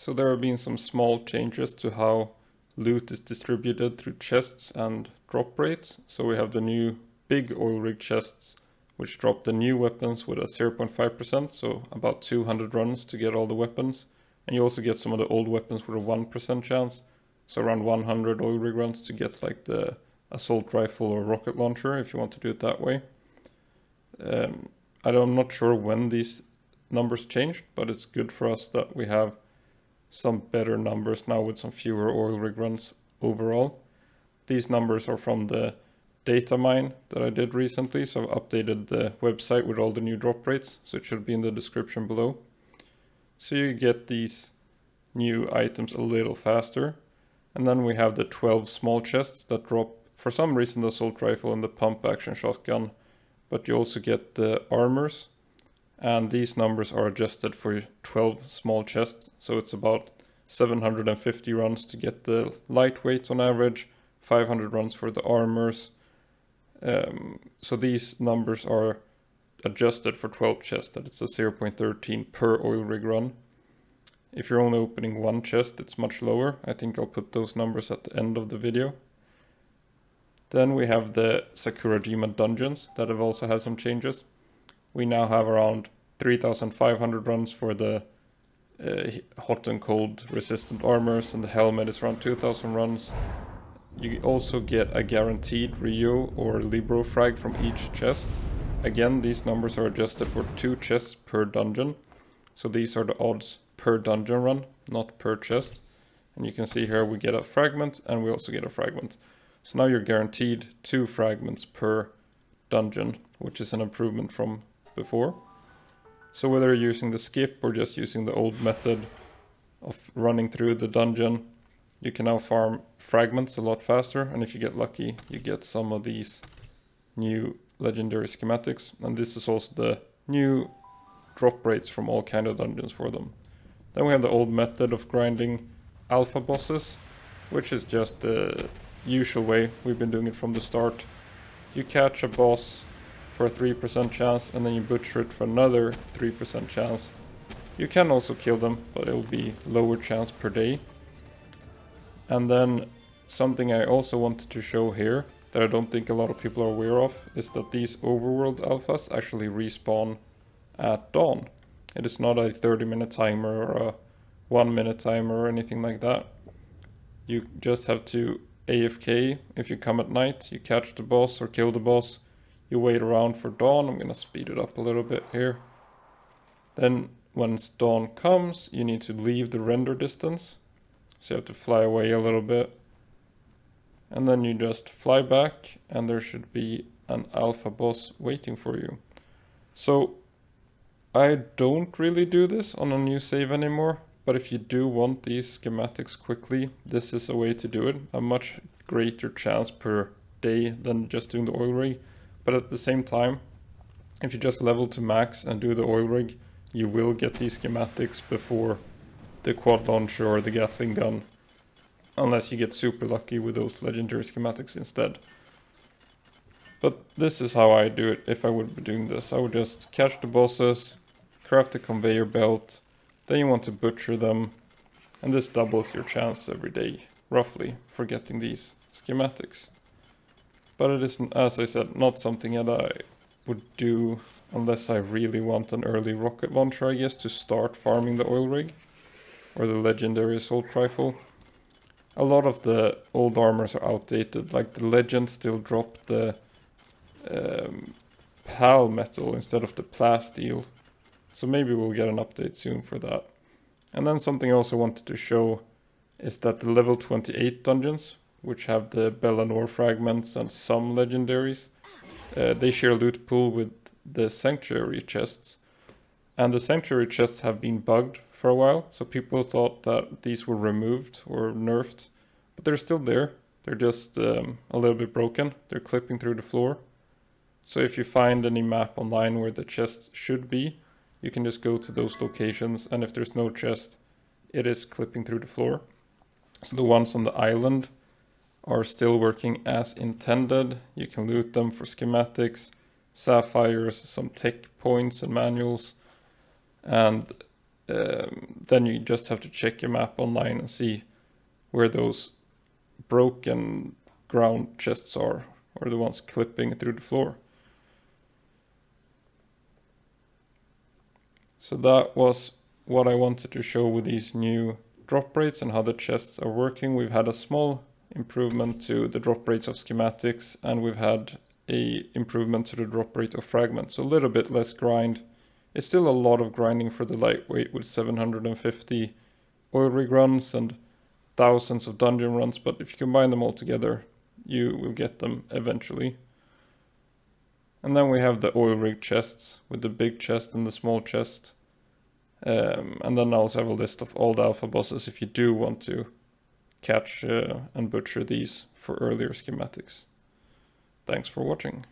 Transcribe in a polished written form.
So there have been some small changes to how loot is distributed through chests and drop rates. So we have the new big oil rig chests, which drop the new weapons with a 0.5%, so about 200 runs to get all the weapons. And you also get some of the old weapons with a 1% chance, so around 100 oil rig runs to get like the assault rifle or rocket launcher if you want to do it that way. I'm not sure when these numbers changed, but it's good for us that we have some better numbers now with some fewer oil rig runs overall. These numbers are from the datamine that I did recently, so I've updated the website with all the new drop rates, so it should be in the description below. So you get these new items a little faster. And then we have the 12 small chests that drop, for some reason, the assault rifle and the pump action shotgun, but you also get the armors. And these numbers are adjusted for 12 small chests, so it's about 750 runs to get the lightweights on average, 500 runs for the armors. So these numbers are adjusted for 12 chests, that it's a 0.13 per oil rig run. If you're only opening one chest, it's much lower. I think I'll put those numbers at the end of the video. Then we have the Sakurajima dungeons that have also had some changes. We now have around 3,500 runs for the hot and cold resistant armors, and the helmet is around 2,000 runs. You also get a guaranteed Rio or Libero frag from each chest. Again, these numbers are adjusted for 2 chests per dungeon. So these are the odds per dungeon run, not per chest. And you can see here we get a fragment and we also get a fragment. So now you're guaranteed 2 fragments per dungeon, which is an improvement from before. So whether you're using the skip or just using the old method of running through the dungeon, you can now farm fragments a lot faster, and if you get lucky, you get some of these new legendary schematics, and this is also the new drop rates from all kind of dungeons for them. Then we have the old method of grinding alpha bosses, which is just the usual way we've been doing it from the start. You catch a boss for a 3% chance, and then you butcher it for another 3% chance. You can also kill them, but it'll be lower chance per day. And then something I also wanted to show here that I don't think a lot of people are aware of is that these overworld alphas actually respawn at dawn. It is not a 30-minute timer or a 1-minute timer or anything like that. You just have to AFK. If you come at night, you catch the boss or kill the boss, you wait around for dawn. I'm gonna speed it up a little bit here. Then once dawn comes, you need to leave the render distance. So you have to fly away a little bit. And then you just fly back and there should be an alpha boss waiting for you. So I don't really do this on a new save anymore, but if you do want these schematics quickly, this is a way to do it. A much greater chance per day than just doing the oil rig. But at the same time, if you just level to max and do the oil rig, you will get these schematics before the quad launcher or the Gatling gun, unless you get super lucky with those legendary schematics instead. But this is how I do it if I would be doing this. I would just catch the bosses, craft a conveyor belt, then you want to butcher them, and this doubles your chance every day, roughly, for getting these schematics. But it is, as I said, not something that I would do unless I really want an early rocket launcher, I guess, to start farming the oil rig or the legendary assault rifle. A lot of the old armors are outdated, like the legend still dropped the PAL metal instead of the plasteel. So maybe we'll get an update soon for that. And then something I also wanted to show is that the level 28 dungeons, which have the Bellanoir fragments and some legendaries, they share loot pool with the sanctuary chests. And the sanctuary chests have been bugged for a while, so people thought that these were removed or nerfed, but they're still there. They're just a little bit broken. They're clipping through the floor. So if you find any map online where the chest should be, you can just go to those locations, and if there's no chest, it is clipping through the floor. So the ones on the island are still working as intended. You can loot them for schematics, sapphires, some tech points and manuals, and then you just have to check your map online and see where those broken ground chests are, or the ones clipping through the floor. So that was what I wanted to show with these new drop rates and how the chests are working. We've had a small improvement to the drop rates of schematics, and we've had a improvement to the drop rate of fragments. So a little bit less grind. It's still a lot of grinding for the lightweight with 750 oil rig runs and thousands of dungeon runs, but if you combine them all together, you will get them eventually. And then we have the oil rig chests with the big chest and the small chest. And then I also have a list of all the alpha bosses if you do want to catch and butcher these for earlier schematics. Thanks for watching.